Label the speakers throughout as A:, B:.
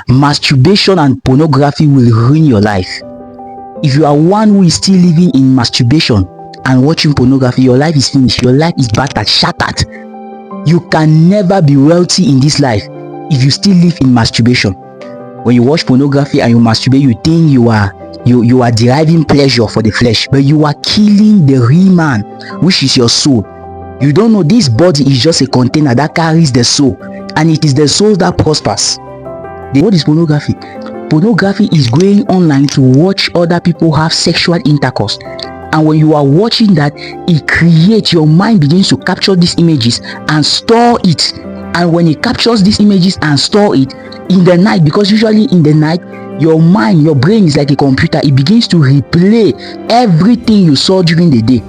A: masturbation and pornography will ruin your life. If you are one who is still living in masturbation and watching pornography, your life is finished. Your life is battered, shattered. You can never be wealthy in this life if you still live in masturbation. When you watch pornography and you masturbate, you think you are deriving pleasure for the flesh, but you are killing the real man, which is your soul. You don't know this body is just a container that carries the soul, and it is the soul that prospers. What is pornography? Pornography is going online to watch other people have sexual intercourse, and when you are watching that, it creates, your mind begins to capture these images and store it. And when it captures these images and store it in the night, because usually in the night your mind, your brain is like a computer, it begins to replay everything you saw during the day,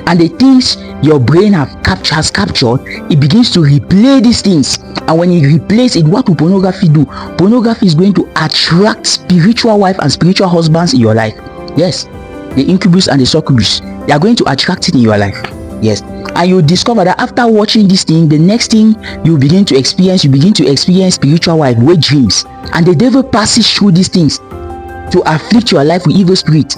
A: and the things your brain has captured, it begins to replay these things. And when it replays it, what will pornography do? Pornography is going to attract spiritual wife and spiritual husbands in your life. Yes, the incubus and the succubus, they are going to attract it in your life. Yes, and you discover that after watching this thing, the next thing you begin to experience spiritual wife with dreams, and the devil passes through these things to afflict your life with evil spirits.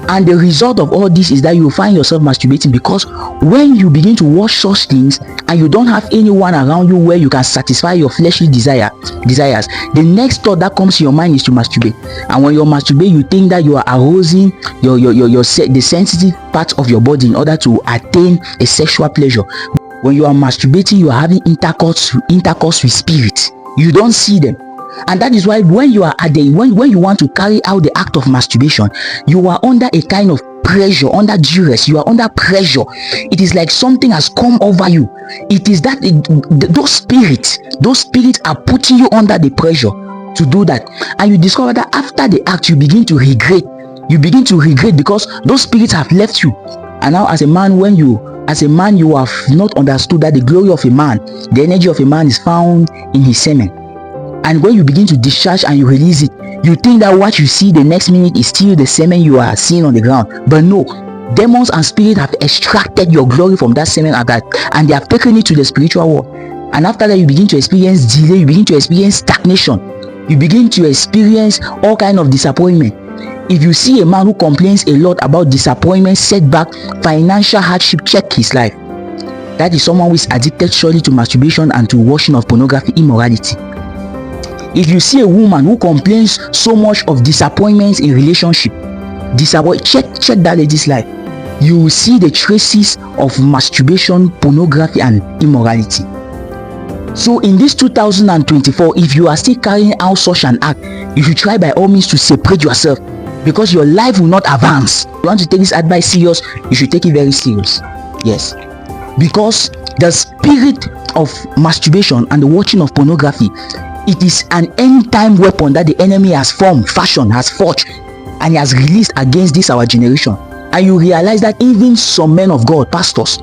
A: And the result of all this is that you find yourself masturbating, because when you begin to watch such things and you don't have anyone around you where you can satisfy your fleshly desires, the next thought that comes to your mind is to masturbate. And when you masturbate, you think that you are arousing the sensitive part of your body in order to attain a sexual pleasure. When you are masturbating, you are having intercourse with spirits. You don't see them. And that is why when you are when you want to carry out the act of masturbation, you are under a kind of pressure, under duress. You are under pressure. It is like something has come over you. It is that those spirits are putting you under the pressure to do that. And you discover that after the act, you begin to regret. Because those spirits have left you. And now as a man, you have not understood that the glory of a man, the energy of a man is found in his semen. And when you begin to discharge and you release it, you think that what you see the next minute is still the semen you are seeing on the ground. But no, demons and spirits have extracted your glory from that semen and they have taken it to the spiritual world. And after that, you begin to experience delay, you begin to experience stagnation, you begin to experience all kinds of disappointment. If you see a man who complains a lot about disappointment, setback, financial hardship, check his life. That is someone who is addicted surely to masturbation and to watching of pornography, immorality. If you see a woman who complains so much of disappointments in relationship, check that lady's life. You will see the traces of masturbation, pornography, and immorality. So in this 2024, if you are still carrying out such an act, you should try by all means to separate yourself, because your life will not advance. You want to take this advice serious, you should take it very serious. Yes, because the spirit of masturbation and the watching of pornography, it is an end-time weapon that the enemy has fashioned, has forged, and he has released against this our generation. And you realize that even some men of God, pastors,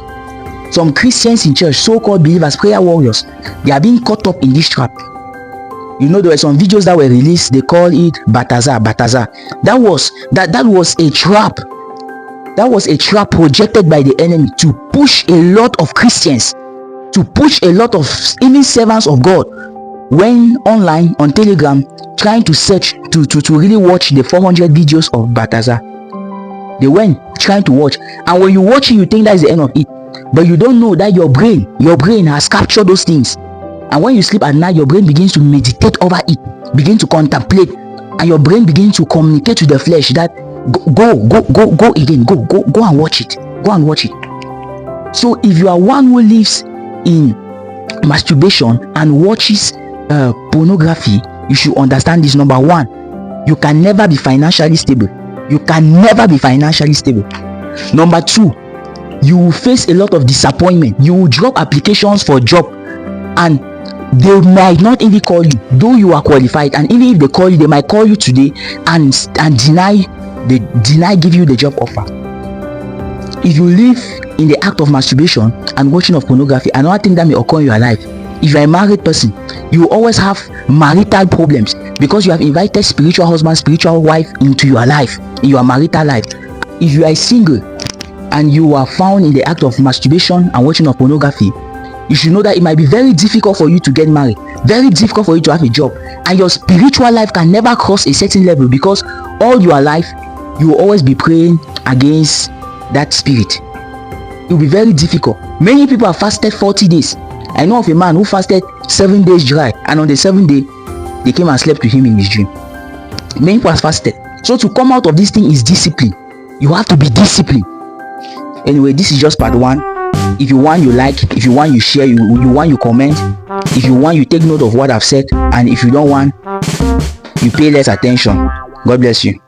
A: some Christians in church, so-called believers, prayer warriors, they are being caught up in this trap. You know, there were some videos that were released, they call it Bataza. That was a trap. That was a trap projected by the enemy to push a lot of Christians, to push a lot of even servants of God, when online on Telegram trying to search to really watch the 400 videos of Bataza. They went trying to watch, and when you watch it, you think that is the end of it, but you don't know that your brain has captured those things. And when you sleep at night, your brain begins to meditate over it, begin to contemplate, and your brain begins to communicate to the flesh that go again, go and watch it. So if you are one who lives in masturbation and watches pornography, you should understand this. Number one, you can never be financially stable. Number two, you will face a lot of disappointment. You will drop applications for job, and they might not even call you, though you are qualified. And even if they call you, they might call you today and deny give you the job offer. If you live in the act of masturbation and watching of pornography, another thing that may occur in your life, if you are a married person, you will always have marital problems, because you have invited spiritual husband, spiritual wife into your life, in your marital life. If you are single and you are found in the act of masturbation and watching of pornography, you should know that it might be very difficult for you to get married, very difficult for you to have a job, and your spiritual life can never cross a certain level, because all your life you will always be praying against that spirit. It will be very difficult. Many people have fasted 40 days. I know of a man who fasted 7 days dry, and on the 7th day they came and slept with him in his dream. Many people have fasted. So to come out of this thing is discipline. You have to be disciplined. Anyway, this is just part 1. If you want, you like. If you want, you share. You want, you comment. If you want, you take note of what I've said. And if you don't want, you pay less attention. God bless you.